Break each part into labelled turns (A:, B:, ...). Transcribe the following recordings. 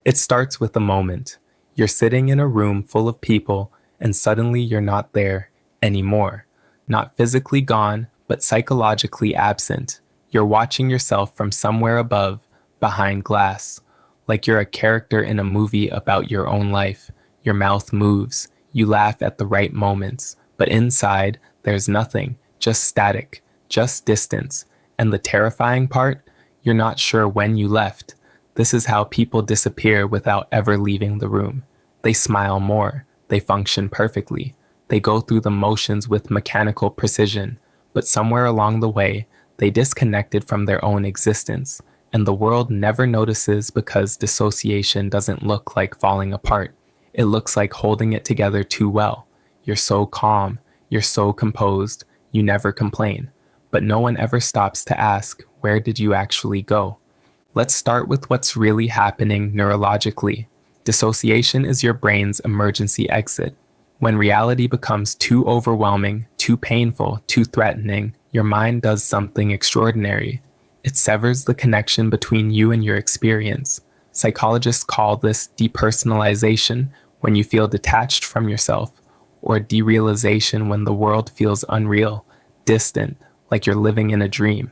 A: It starts with a moment. You're sitting in a room full of people, and suddenly you're not there anymore. Not physically gone, but psychologically absent. You're watching yourself from somewhere above, behind glass. Like you're a character in a movie about your own life. Your mouth moves. You laugh at the right moments. But inside, there's nothing. Just static. Just distance. And the terrifying part? You're not sure when you left. This is how people disappear without ever leaving the room. They smile more. They function perfectly. They go through the motions with mechanical precision. But somewhere along the way, they disconnected from their own existence. And the world never notices because dissociation doesn't look like falling apart. It looks like holding it together too well. You're so calm. You're so composed. You never complain. But no one ever stops to ask, where did you actually go? Let's start with what's really happening neurologically. Dissociation is your brain's emergency exit. When reality becomes too overwhelming, too painful, too threatening, your mind does something extraordinary. It severs the connection between you and your experience. Psychologists call this depersonalization, when you feel detached from yourself, or derealization when the world feels unreal, distant, like you're living in a dream.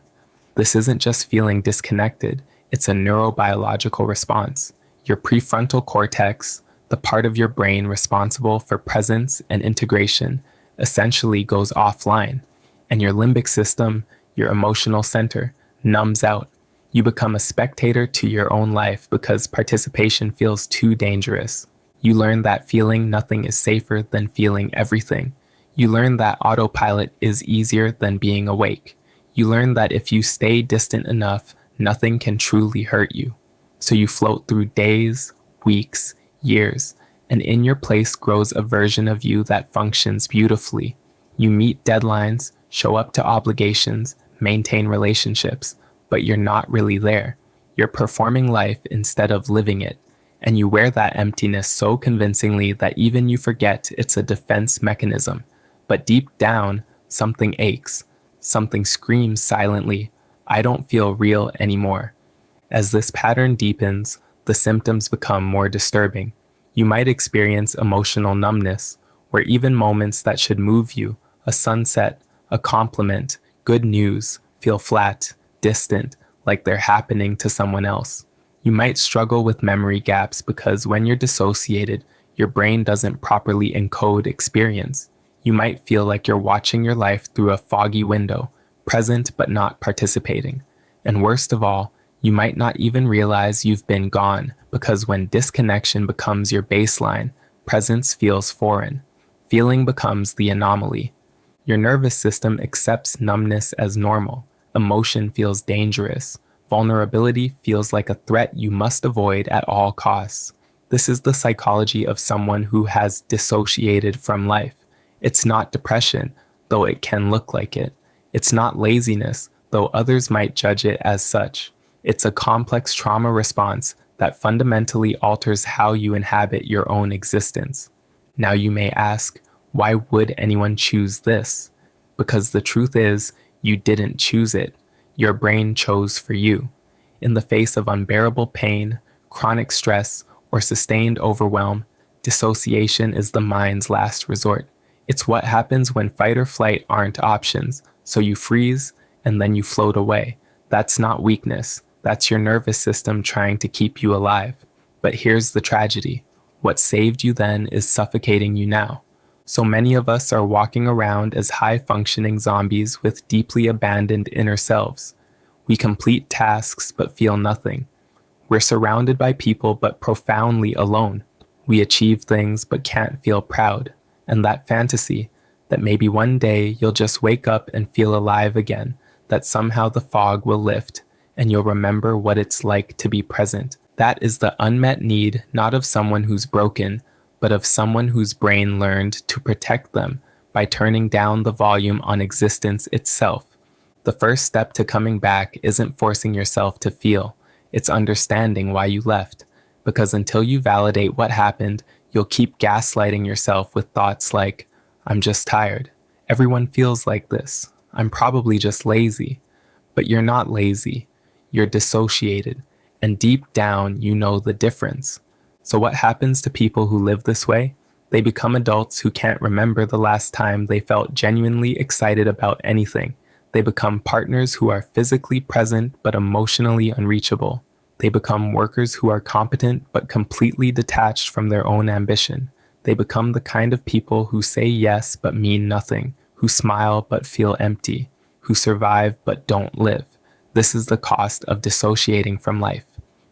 A: This isn't just feeling disconnected, it's a neurobiological response. Your prefrontal cortex, the part of your brain responsible for presence and integration, essentially goes offline, and your limbic system, your emotional center, numbs out. You become a spectator to your own life because participation feels too dangerous. You learn that feeling nothing is safer than feeling everything. You learn that autopilot is easier than being awake. You learn that if you stay distant enough, nothing can truly hurt you. So you float through days, weeks, years, and in your place grows a version of you that functions beautifully. You meet deadlines, show up to obligations, maintain relationships, but you're not really there. You're performing life instead of living it. And you wear that emptiness so convincingly that even you forget it's a defense mechanism. But deep down, something aches. Something screams silently, I don't feel real anymore. As this pattern deepens, the symptoms become more disturbing. You might experience emotional numbness, where even moments that should move you, a sunset, a compliment, good news, feel flat, distant, like they're happening to someone else. You might struggle with memory gaps because when you're dissociated, your brain doesn't properly encode experience. You might feel like you're watching your life through a foggy window, present but not participating. And worst of all, you might not even realize you've been gone because when disconnection becomes your baseline, presence feels foreign. Feeling becomes the anomaly. Your nervous system accepts numbness as normal. Emotion feels dangerous. Vulnerability feels like a threat you must avoid at all costs. This is the psychology of someone who has dissociated from life. It's not depression, though it can look like it. It's not laziness, though others might judge it as such. It's a complex trauma response that fundamentally alters how you inhabit your own existence. Now you may ask, why would anyone choose this? Because the truth is, you didn't choose it. Your brain chose for you. In the face of unbearable pain, chronic stress, or sustained overwhelm, dissociation is the mind's last resort. It's what happens when fight or flight aren't options, so you freeze and then you float away. That's not weakness. That's your nervous system trying to keep you alive. But here's the tragedy. What saved you then is suffocating you now. So many of us are walking around as high-functioning zombies with deeply abandoned inner selves. We complete tasks but feel nothing. We're surrounded by people but profoundly alone. We achieve things but can't feel proud. And that fantasy, that maybe one day you'll just wake up and feel alive again, that somehow the fog will lift and you'll remember what it's like to be present. That is the unmet need, not of someone who's broken, but of someone whose brain learned to protect them by turning down the volume on existence itself. The first step to coming back isn't forcing yourself to feel, it's understanding why you left. Because until you validate what happened, you'll keep gaslighting yourself with thoughts like, I'm just tired. Everyone feels like this. I'm probably just lazy. But you're not lazy. You're dissociated. And deep down, you know the difference. So what happens to people who live this way? They become adults who can't remember the last time they felt genuinely excited about anything. They become partners who are physically present but emotionally unreachable. They become workers who are competent but completely detached from their own ambition. They become the kind of people who say yes but mean nothing, who smile but feel empty, who survive but don't live. This is the cost of dissociating from life.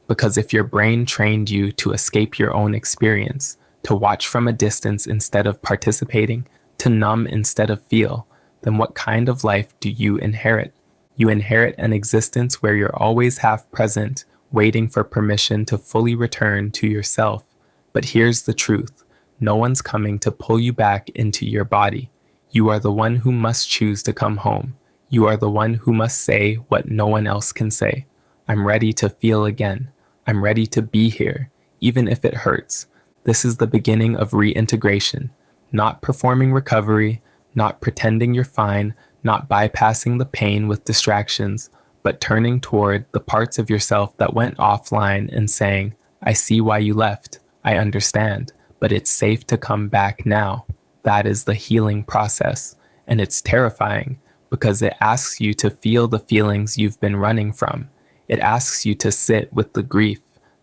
A: Because if your brain trained you to escape your own experience, to watch from a distance instead of participating, to numb instead of feel, then what kind of life do you inherit? You inherit an existence where you're always half present, waiting for permission to fully return to yourself. But here's the truth. No one's coming to pull you back into your body. You are the one who must choose to come home. You are the one who must say what no one else can say. I'm ready to feel again. I'm ready to be here, even if it hurts. This is the beginning of reintegration, not performing recovery, not pretending you're fine, not bypassing the pain with distractions, but turning toward the parts of yourself that went offline and saying, I see why you left. I understand, but it's safe to come back now. That is the healing process, and it's terrifying because it asks you to feel the feelings you've been running from. It asks you to sit with the grief,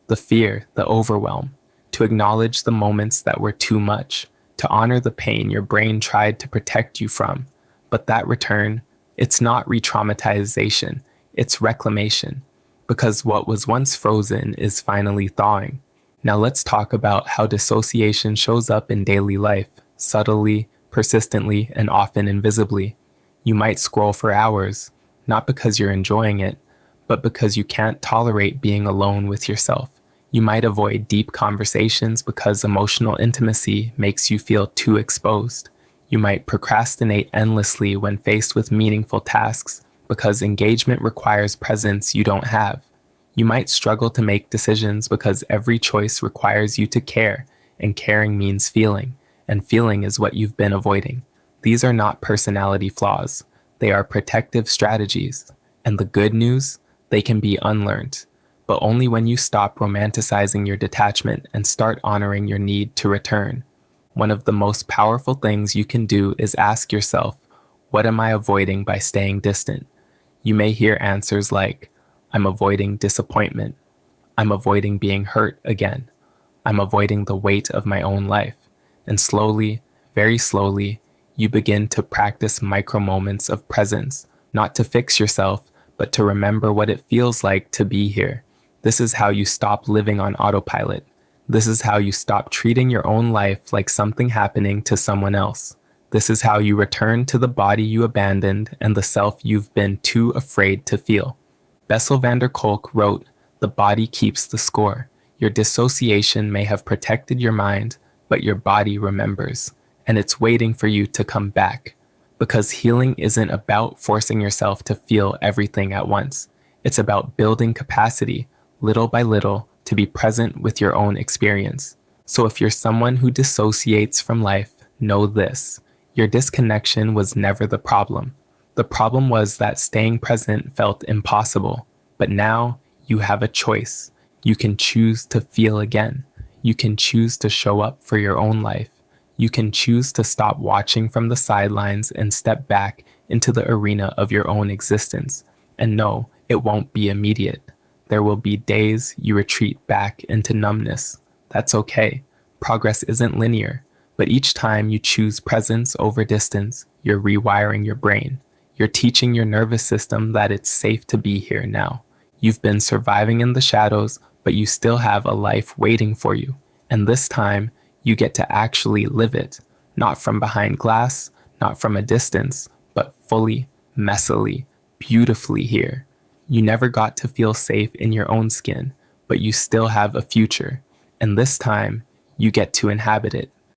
A: the fear, the overwhelm, to acknowledge the moments that were too much, to honor the pain your brain tried to protect you from. But that return, it's not re-traumatization, it's reclamation, because what was once frozen is finally thawing. Now let's talk about how dissociation shows up in daily life, subtly, persistently, and often invisibly. You might scroll for hours, not because you're enjoying it, but because you can't tolerate being alone with yourself. You might avoid deep conversations because emotional intimacy makes you feel too exposed. You might procrastinate endlessly when faced with meaningful tasks because engagement requires presence you don't have. You might struggle to make decisions because every choice requires you to care, and caring means feeling, and feeling is what you've been avoiding. These are not personality flaws. They are protective strategies. And the good news? They can be unlearned, but only when you stop romanticizing your detachment and start honoring your need to return. One of the most powerful things you can do is ask yourself, what am I avoiding by staying distant? You may hear answers like, I'm avoiding disappointment. I'm avoiding being hurt again. I'm avoiding the weight of my own life. And slowly, very slowly, you begin to practice micro moments of presence, not to fix yourself, but to remember what it feels like to be here. This is how you stop living on autopilot. This is how you stop treating your own life like something happening to someone else. This is how you return to the body you abandoned and the self you've been too afraid to feel. Bessel van der Kolk wrote, "The body keeps the score. Your dissociation may have protected your mind, but your body remembers, and it's waiting for you to come back." Because healing isn't about forcing yourself to feel everything at once. It's about building capacity, little by little, to be present with your own experience. So if you're someone who dissociates from life, know this. Your disconnection was never the problem. The problem was that staying present felt impossible. But now, you have a choice. You can choose to feel again. You can choose to show up for your own life. You can choose to stop watching from the sidelines and step back into the arena of your own existence. And no, it won't be immediate. There will be days you retreat back into numbness. That's okay. Progress isn't linear, but each time you choose presence over distance, you're rewiring your brain. You're teaching your nervous system that it's safe to be here now. You've been surviving in the shadows, but you still have a life waiting for you. And this time, you get to actually live it, not from behind glass, not from a distance, but fully, messily, beautifully here. You never got to feel safe in your own skin, but you still have a future. And this time, you get to inhabit it.